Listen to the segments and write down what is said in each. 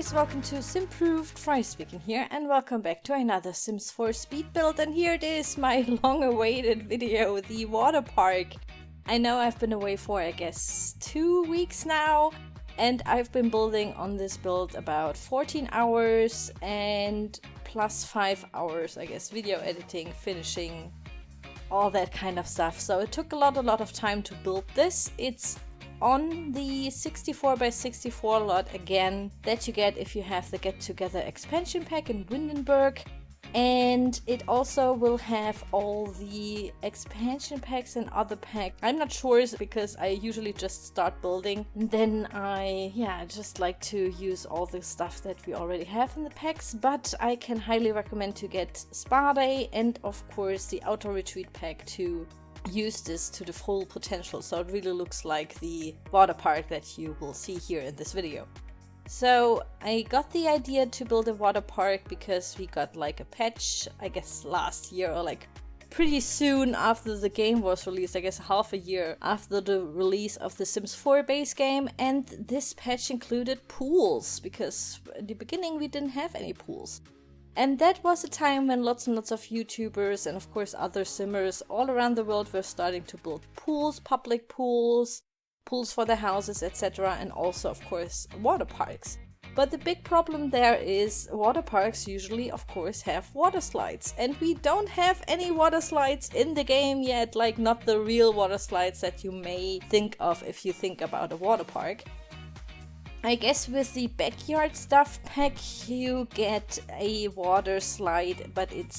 guys, welcome to Simproved, Fry speaking here, and welcome back to another Sims 4 speed build. And here it is, my long-awaited video, the water park. I know I've been away for, I guess, 2 weeks now, and I've been building on this build about 14 hours and plus 5 hours, I guess, video editing, finishing, all that kind of stuff. So it took a lot of time to build this. It's on the 64x64 lot again that you get if you have the Get Together expansion pack in Windenburg, and it also will have all the expansion packs and other packs. I'm not sure because I usually just start building and then I just like to use all the stuff that we already have in the packs, but I can highly recommend to get Spa Day and of course the Outdoor Retreat pack to use this to the full potential, so it really looks like the water park that you will see here in this video. So I got the idea to build a water park because we got like a patch, I guess last year or like pretty soon after the game was released, I guess half a year after the release of the Sims 4 base game, and this patch included pools because in the beginning we didn't have any pools. And that was a time when lots and lots of YouTubers and of course other simmers all around the world were starting to build pools, public pools, pools for their houses, etc. and also of course water parks. But the big problem there is water parks usually of course have water slides, and we don't have any water slides in the game yet, like not the real water slides that you may think of if you think about a water park. I guess with the backyard stuff pack you get a water slide, but it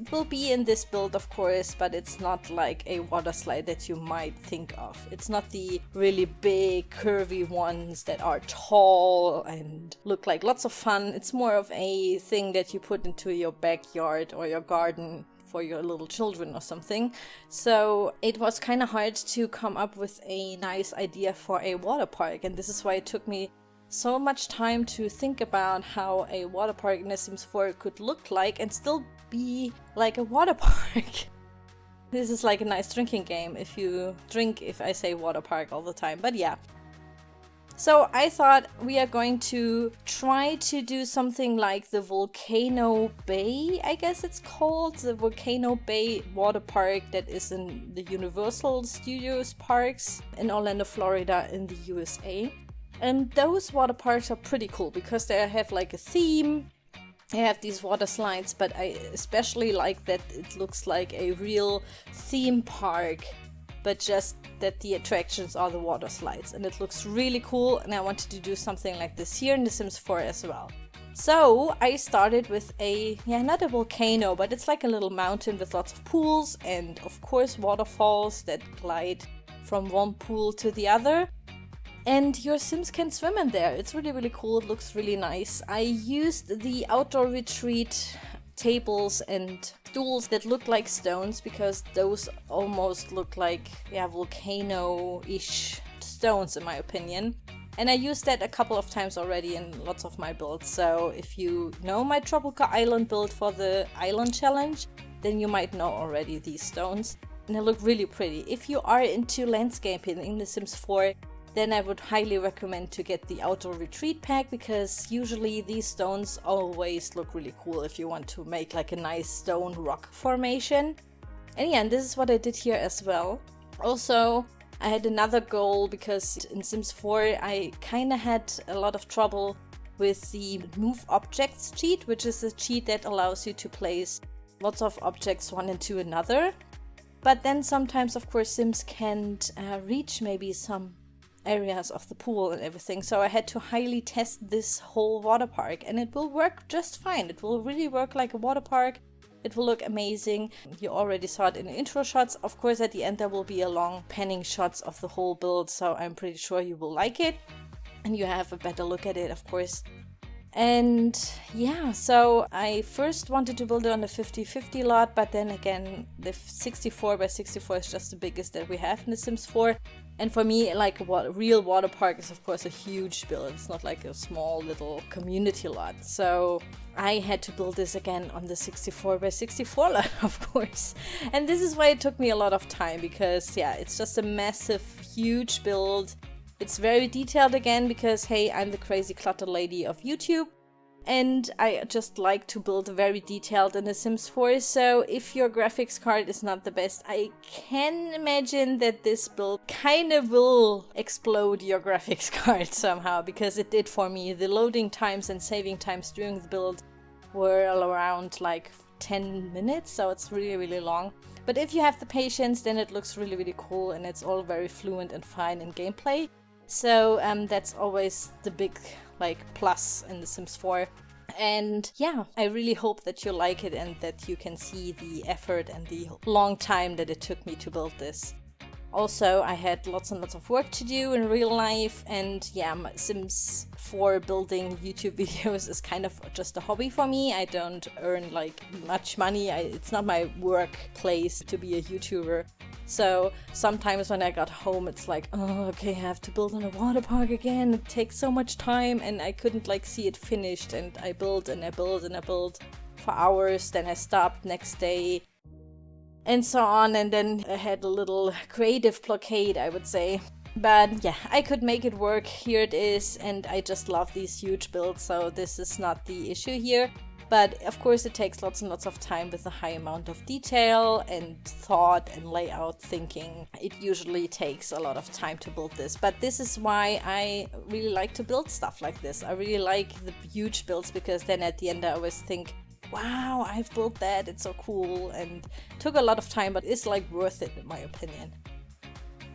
will be in this build of course, but it's not like a water slide that you might think of. It's not the really big curvy ones that are tall and look like lots of fun. It's more of a thing that you put into your backyard or your garden for your little children or something. So it was kind of hard to come up with a nice idea for a water park, and this is why it took me so much time to think about how a water park in The Sims 4 could look like and still be like a water park. This is like a nice drinking game if you drink if I say water park all the time, but yeah. So I thought we are going to try to do something like the Volcano Bay, I guess it's called, the Volcano Bay water park that is in the Universal Studios parks in Orlando, Florida in the USA. And those water parks are pretty cool because they have like a theme. They have these water slides, but I especially like that it looks like a real theme park, but just that the attractions are the water slides, and it looks really cool, and I wanted to do something like this here in The Sims 4 as well. So I started with not a volcano, but it's like a little mountain with lots of pools and of course waterfalls that glide from one pool to the other. And your Sims can swim in there. It's really cool. It looks really nice. I used the Outdoor Retreat tables and stools that look like stones because those almost look like volcano-ish stones in my opinion. And I used that a couple of times already in lots of my builds. So if you know my Tropical Island build for the Island Challenge, then you might know already these stones. And they look really pretty. If you are into landscaping in The Sims 4, then I would highly recommend to get the Outdoor Retreat pack because usually these stones always look really cool if you want to make like a nice stone rock formation. And yeah, and this is what I did here as well. Also, I had another goal because in Sims 4 I kind of had a lot of trouble with the Move Objects cheat, which is a cheat that allows you to place lots of objects one into another. But then sometimes of course Sims can't reach maybe some areas of the pool and everything, so I had to highly test this whole water park, and it will work just fine. It will really work like a water park. It will look amazing. You already saw it in the intro shots. Of course at the end there will be a long panning shots of the whole build, so I'm pretty sure you will like it and you have a better look at it of course. And yeah, so I first wanted to build it on the 50/50 lot, but then again the 64x64 is just the biggest that we have in The Sims 4. And for me, like a real water park is of course a huge build. It's not like a small little community lot. So I had to build this again on the 64x64 lot, of course. And this is why it took me a lot of time because yeah, it's just a massive, huge build. It's very detailed again because, hey, I'm the crazy clutter lady of YouTube. And I just like to build very detailed in The Sims 4, so if your graphics card is not the best, I can imagine that this build kind of will explode your graphics card somehow, because it did for me. The loading times and saving times during the build were around like 10 minutes, so it's really, really long. But if you have the patience, then it looks really, really cool, and it's all very fluent and fine in gameplay. So that's always the big plus in The Sims 4. And yeah, I really hope that you like it and that you can see the effort and the long time that it took me to build this. Also, I had lots and lots of work to do in real life, and yeah, Sims 4 building YouTube videos is kind of just a hobby for me. I don't earn much money. It's not my workplace to be a YouTuber. So sometimes when I got home, it's like, oh, okay, I have to build on a water park again. It takes so much time, and I couldn't see it finished. And I build and I build and I build for hours. Then I stopped next day, and so on. And then I had a little creative blockade, I would say. But yeah, I could make it work. Here it is, and I just love these huge builds, so this is not the issue here. But of course it takes lots and lots of time with a high amount of detail and thought and layout thinking. It usually takes a lot of time to build this, but this is why I really like to build stuff like this. I really like the huge builds, because then at the end I always think, wow, I've built that, it's so cool, and took a lot of time, but it's worth it in my opinion.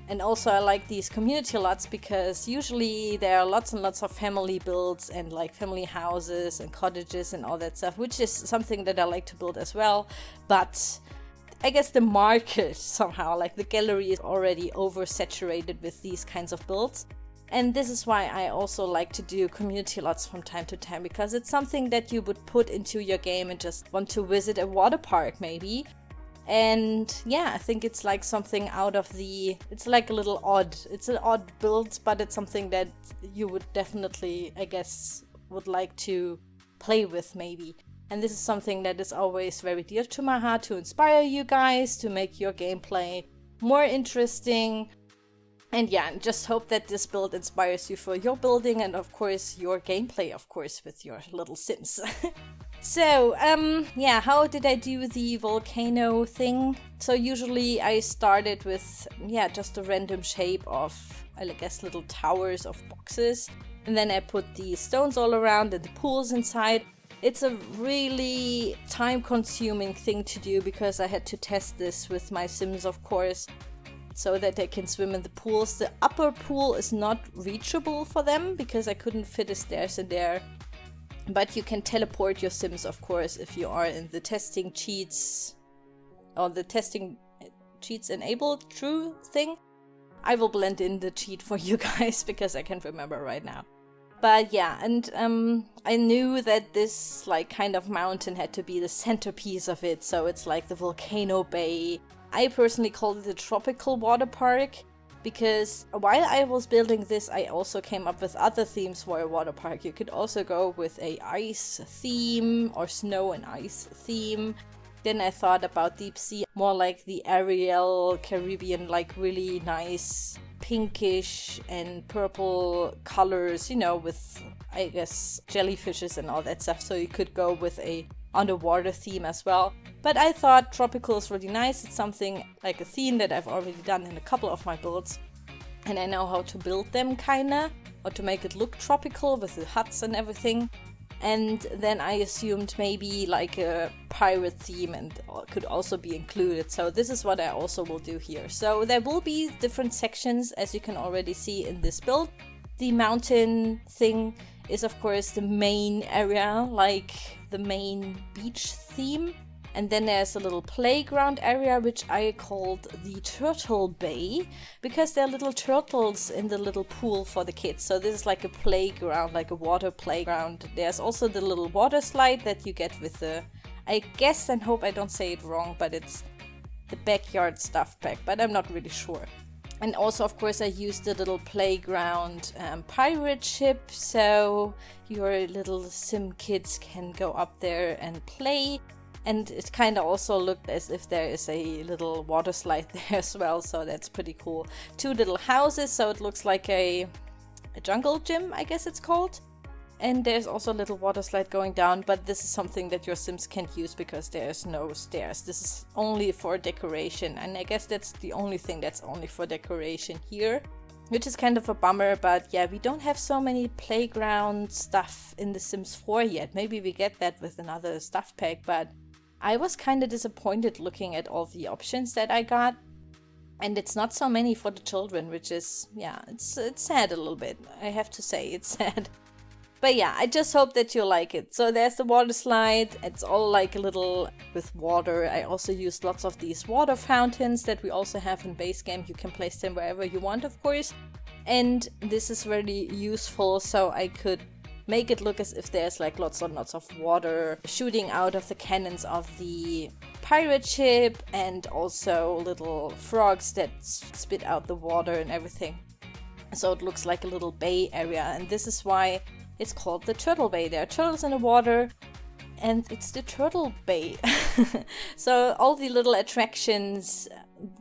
And also I like these community lots, because usually there are lots and lots of family builds and family houses and cottages and all that stuff, which is something that I like to build as well. But I guess the market somehow, the gallery is already oversaturated with these kinds of builds. And this is why I also like to do community lots from time to time, because it's something that you would put into your game and just want to visit a water park maybe. And yeah, I think it's something out of the, it's a little odd, it's an odd build, but it's something that you would definitely, I guess, would like to play with maybe. And this is something that is always very dear to my heart, to inspire you guys, to make your gameplay more interesting. And yeah, just hope that this build inspires you for your building and of course your gameplay, of course, with your little Sims. So, yeah, how did I do the volcano thing? So usually I started with, just a random shape of, I guess, little towers of boxes. And then I put the stones all around and the pools inside. It's a really time-consuming thing to do, because I had to test this with my Sims, of course, so that they can swim in the pools. The upper pool is not reachable for them, because I couldn't fit a stairs in there. But you can teleport your Sims, of course, if you are in the testing cheats, or the testing cheats enabled true thing. I will blend in the cheat for you guys, because I can't remember right now. But yeah, and I knew that this kind of mountain had to be the centerpiece of it, so it's the volcano bay. I personally called it a tropical water park, because while I was building this, I also came up with other themes for a water park. You could also go with a ice theme or snow and ice theme. Then I thought about deep sea, more like the Ariel Caribbean, really nice pinkish and purple colors, with, I guess, jellyfishes and all that stuff. So you could go with a underwater theme as well. But I thought tropical is really nice. It's something a theme that I've already done in a couple of my builds. And I know how to build them kinda, or to make it look tropical with the huts and everything. And then I assumed maybe a pirate theme and could also be included. So this is what I also will do here. So there will be different sections, as you can already see in this build. The mountain thing is of course the main area, the main beach theme. And then there's a little playground area, which I called the Turtle Bay, because there are little turtles in the little pool for the kids. So this is a playground, a water playground. There's also the little water slide that you get with the, I guess and hope I don't say it wrong, but it's the backyard stuff pack, but I'm not really sure. And also, of course, I used the little playground pirate ship, so your little Sim kids can go up there and play. And it kind of also looked as if there is a little water slide there as well, so that's pretty cool. 2 little houses, so it looks like a jungle gym, I guess it's called. And there's also a little water slide going down, but this is something that your Sims can't use because there's no stairs. This is only for decoration, and I guess that's the only thing that's only for decoration here, which is kind of a bummer. But yeah, we don't have so many playground stuff in The Sims 4 yet. Maybe we get that with another stuff pack, but I was kind of disappointed looking at all the options that I got. And it's not so many for the children, which is, yeah, it's sad a little bit. I have to say, it's sad. But yeah, I just hope that you like it. So there's the water slide. It's all like a little with water. I also used lots of these water fountains that we also have in base game. You can place them wherever you want, of course. And this is really useful, so I could make it look as if there's like lots and lots of water shooting out of the cannons of the pirate ship, and also little frogs that spit out the water and everything. So it looks like a little bay area, and this is why it's called the Turtle Bay. There are turtles in the water, and it's the Turtle Bay. So all the little attractions,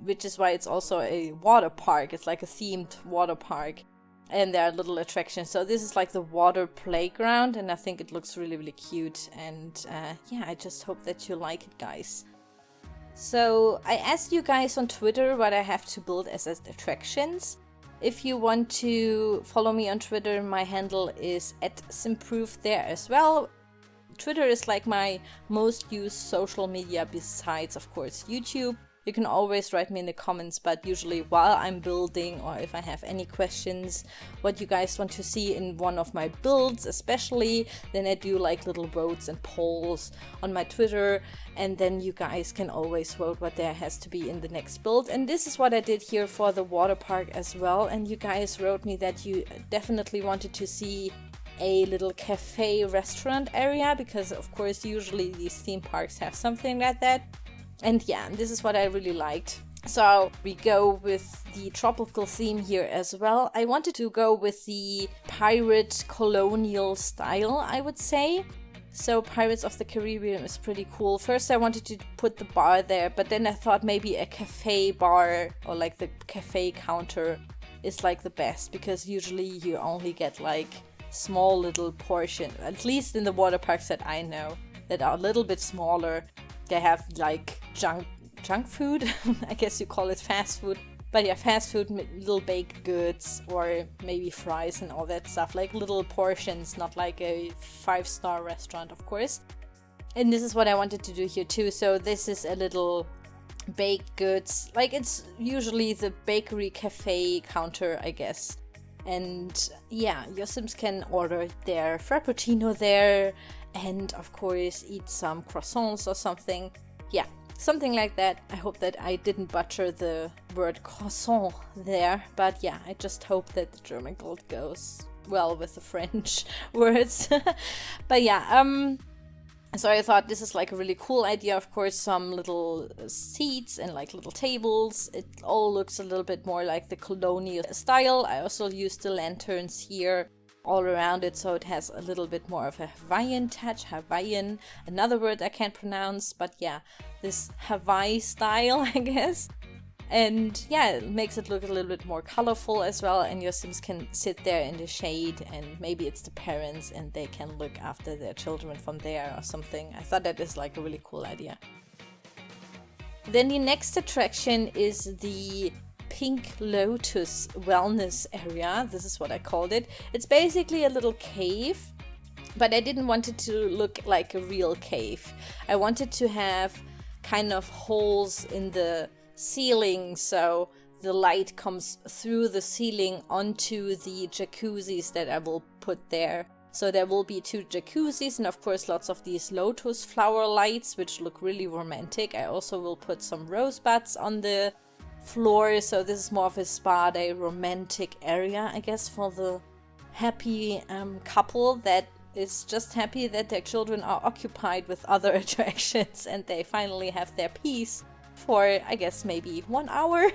which is why it's also a water park. It's like a themed water park, and there are little attractions. So this is like the water playground, and I think it looks really, really cute. And yeah, I just hope that you like it, guys. So I asked you guys on Twitter what I have to build as attractions. If you want to follow me on Twitter, my handle is @Simproved there as well. Twitter is like my most used social media besides, of course, YouTube. You can always write me in the comments, but usually while I'm building, or if I have any questions, what you guys want to see in one of my builds especially, then I do like little votes and polls on my Twitter, and then you guys can always vote what there has to be in the next build. And this is what I did here for the water park as well, and you guys wrote me that you definitely wanted to see a little cafe restaurant area, because of course usually these theme parks have something like that. And yeah, this is what I really liked. So we go with the tropical theme here as well. I wanted to go with the pirate colonial style, I would say. So Pirates of the Caribbean is pretty cool. First I wanted to put the bar there, but then I thought maybe a cafe bar, or like the cafe counter, is like the best, because usually you only get like small little portion, at least in the water parks that I know, that are a little bit smaller. They have like junk food, I guess you call it fast food. But yeah, fast food, little baked goods, or maybe fries and all that stuff, like little portions, not like a 5-star restaurant, of course. And this is what I wanted to do here too. So this is a little baked goods, like it's usually the bakery cafe counter, I guess. And yeah, your Sims can order their frappuccino there, and of course eat some croissants or something. Yeah, something like that. I hope that I didn't butcher the word croissant there, but yeah, I just hope that the German gold goes well with the French words. But yeah, so I thought this is like a really cool idea. Of course, some little seats and like little tables. It all looks a little bit more like the colonial style. I also used the lanterns here all around it, so it has a little bit more of a Hawaiian touch. Hawaiian, another word I can't pronounce, but yeah, this Hawaii style, I guess. And yeah, it makes it look a little bit more colorful as well, and your Sims can sit there in the shade, and maybe it's the parents and they can look after their children from there or something. I thought that is like a really cool idea. Then the next attraction is the Pink Lotus Wellness area. This is what I called it. It's basically a little cave, but I didn't want it to look like a real cave. I wanted to have kind of holes in the ceiling, so the light comes through the ceiling onto the jacuzzis that I will put there. So there will be 2 jacuzzis, and of course lots of these lotus flower lights, which look really romantic. I also will put some rosebuds on the floor, so this is more of a spa day romantic area, I guess, for the happy couple that is just happy that their children are occupied with other attractions and they finally have their peace for, I guess, maybe 1 hour.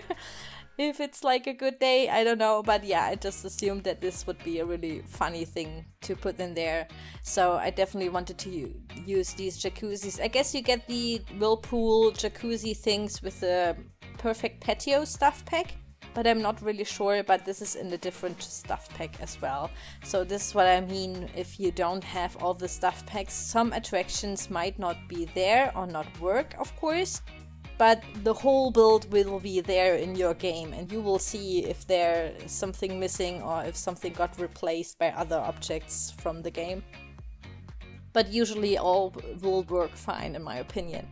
If it's like a good day, I don't know, but yeah, I just assumed that this would be a really funny thing to put in there. So I definitely wanted to use these jacuzzis. I guess you get the whirlpool jacuzzi things with the perfect patio stuff pack. but I'm not really sure, but this is in a different stuff pack as well. So this is what I mean, if you don't have all the stuff packs, some attractions might not be there or not work, of course, but the whole build will be there in your game, and you will see if there's something missing or if something got replaced by other objects from the game. But usually all will work fine, in my opinion.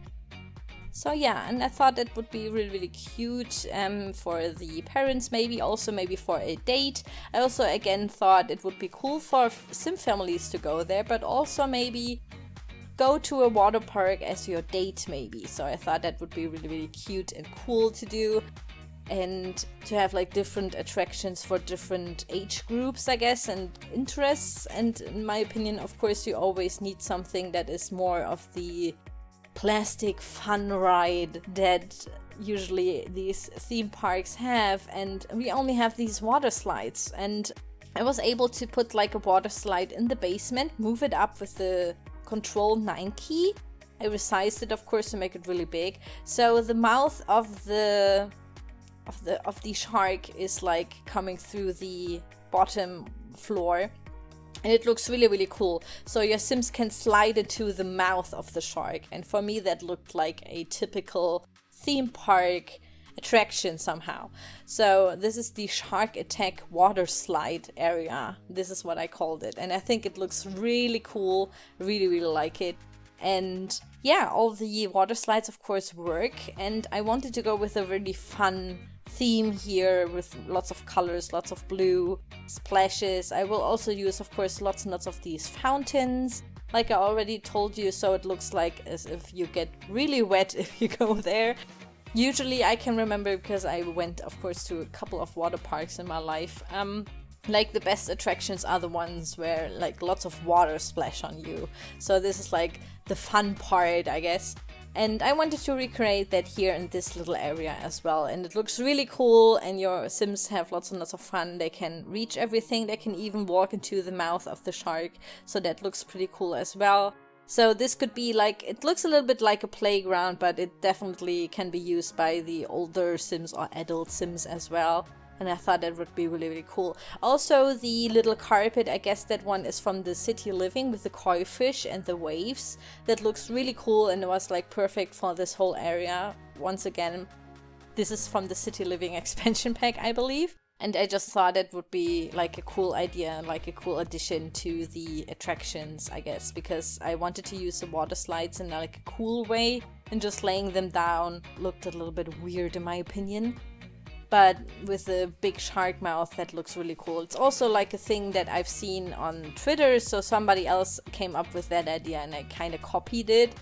So yeah, and I thought that would be really, really cute for the parents, maybe also maybe for a date. I also again thought it would be cool for sim families to go there, but also maybe go to a water park as your date maybe. So I thought that would be really, really cute and cool to do. And to have like different attractions for different age groups, I guess, and interests. And in my opinion, of course, you always need something that is more of the plastic fun ride that usually these theme parks have. And we only have these water slides. And I was able to put like a water slide in the basement, move it up with the Control 9 key. I resized it, of course, to make it really big. So the mouth of the shark is like coming through the bottom floor, and it looks really, really cool. So your Sims can slide into the mouth of the shark, and for me that looked like a typical theme park attraction somehow. So this is the Shark Attack Waterslide area. This is what I called it, and I think it looks really cool. Really, really like it. And yeah, all the water slides of course work, and I wanted to go with a really fun theme here with lots of colors, lots of blue splashes. I will also use, of course, lots and lots of these fountains, like I already told you, so it looks like as if you get really wet if you go there. Usually I can remember, because I went, of course, to a couple of water parks in my life, like the best attractions are the ones where like lots of water splash on you. So this is like the fun part, I guess. And I wanted to recreate that here in this little area as well. And it looks really cool, and your Sims have lots and lots of fun. They can reach everything. They can even walk into the mouth of the shark. So that looks pretty cool as well. So this could be like, it looks a little bit like a playground, but it definitely can be used by the older Sims or adult Sims as well. And I thought that would be really, really cool. Also, the little carpet, I guess that one is from the City Living with the koi fish and the waves. That looks really cool, and it was like perfect for this whole area. Once again, this is from the City Living expansion pack, I believe. And I just thought it would be like a cool idea, like a cool addition to the attractions, I guess. Because I wanted to use the water slides in like a cool way, and just laying them down looked a little bit weird in my opinion. But with the big shark mouth, that looks really cool. It's also like a thing that I've seen on Twitter, so somebody else came up with that idea and I kind of copied it.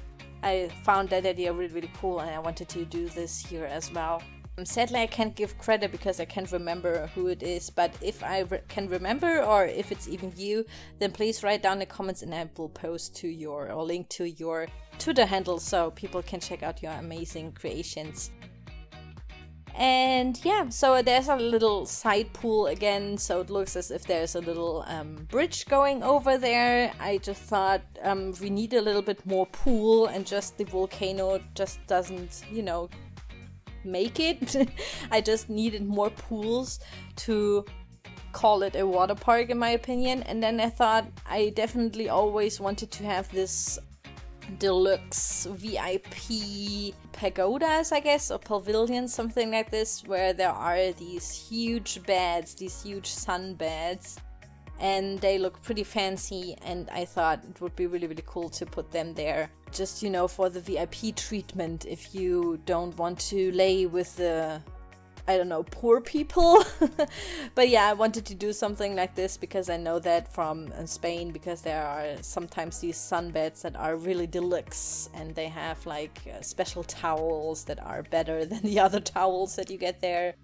I found that idea really, really cool, and I wanted to do this here as well. Sadly, I can't give credit because I can't remember who it is, but if I can remember, or if it's even you, then please write down in the comments and I will post to your, or link to your Twitter handle so people can check out your amazing creations. And yeah, so there's a little side pool again, so it looks as if there's a little bridge going over there. I just thought we need a little bit more pool, and just the volcano just doesn't, you know, make it. I just needed more pools to call it a water park in my opinion. And then I thought I definitely always wanted to have this deluxe VIP pagodas, I guess, or pavilions, something like this, where there are these huge beds, these huge sun beds, and they look pretty fancy, and I thought it would be really, really cool to put them there, just, you know, for the VIP treatment if you don't want to lay with the, I don't know, poor people. But yeah, I wanted to do something like this because I know that from Spain, because there are sometimes these sunbeds that are really deluxe, and they have like special towels that are better than the other towels that you get there.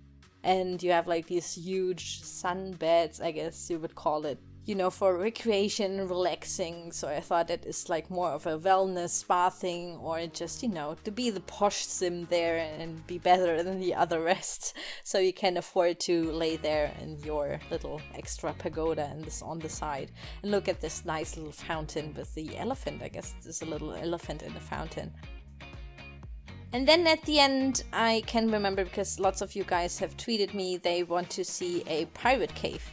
And you have like these huge sunbeds, I guess you would call it, you know, for recreation and relaxing. So I thought it is like more of a wellness spa thing, or just, you know, to be the posh sim there and be better than the other rest. So you can afford to lay there in your little extra pagoda and this on the side. And look at this nice little fountain with the elephant. I guess there's a little elephant in the fountain. And then at the end, I can remember, because lots of you guys have tweeted me, they want to see a pirate cave.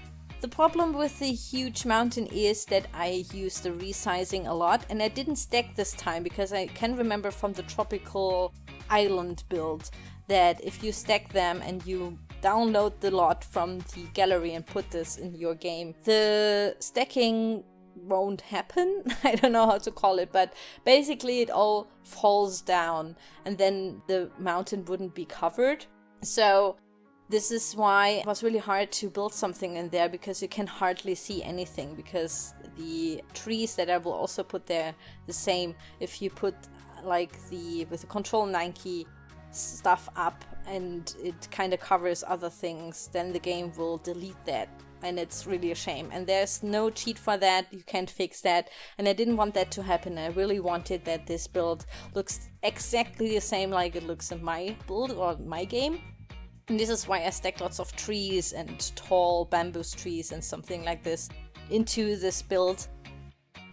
The problem with the huge mountain is that I use the resizing a lot, and I didn't stack this time because I can remember from the tropical island build that if you stack them and you download the lot from the gallery and put this in your game, the stacking won't happen. I don't know how to call it, but basically it all falls down and then the mountain wouldn't be covered. So this is why it was really hard to build something in there, because you can hardly see anything, because the trees that I will also put there the same. If you put like with the Control 9 key stuff up and it kind of covers other things, then the game will delete that. And it's really a shame. And there's no cheat for that. You can't fix that. And I didn't want that to happen. I really wanted that this build looks exactly the same like it looks in my build or my game. And this is why I stacked lots of trees and tall bamboo trees and something like this into this build.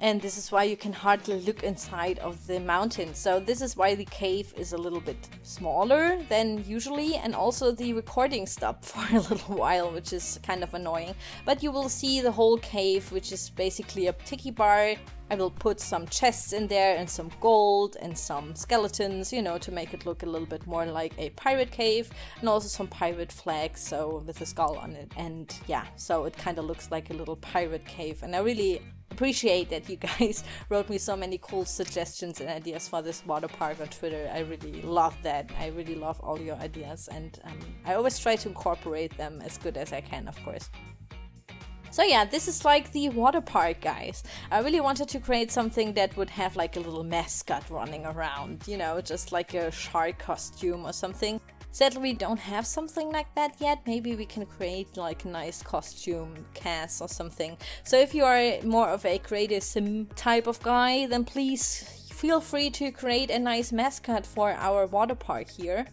And this is why you can hardly look inside of the mountain. So this is why the cave is a little bit smaller than usually, and also the recording stopped for a little while, which is kind of annoying. But you will see the whole cave, which is basically a tiki bar. I will put some chests in there and some gold and some skeletons, you know, to make it look a little bit more like a pirate cave, and also some pirate flags, so with a skull on it. And yeah, so it kind of looks like a little pirate cave. And I really appreciate that you guys wrote me so many cool suggestions and ideas for this water park on Twitter. I really love that. I really love all your ideas, and I always try to incorporate them as good as I can, of course. So yeah, this is like the water park, guys. I really wanted to create something that would have like a little mascot running around, you know, just like a shark costume or something. Sadly, we don't have something like that yet. Maybe we can create like a nice costume cast or something. So if you are more of a creative sim type of guy, then please feel free to create a nice mascot for our water park here.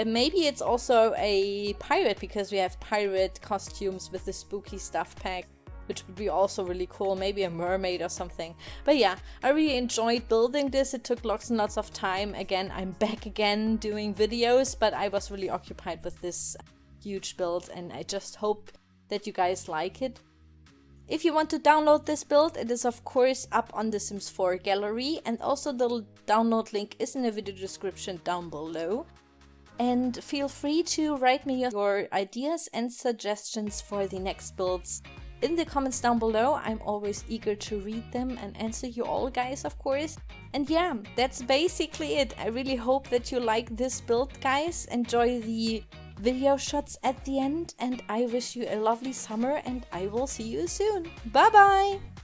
Maybe it's also a pirate, because we have pirate costumes with the spooky stuff pack, which would be also really cool. Maybe a mermaid or something. But yeah, I really enjoyed building this. It took lots and lots of time. Again, I'm back again doing videos, but I was really occupied with this huge build, and I just hope that you guys like it. If you want to download this build, it is of course up on the Sims 4 gallery, and also the download link is in the video description down below. And feel free to write me your ideas and suggestions for the next builds in the comments down below. I'm always eager to read them and answer you all, guys, of course. And yeah, that's basically it. I really hope that you like this build, guys. Enjoy the video shots at the end, and I wish you a lovely summer, and I will see you soon. Bye bye!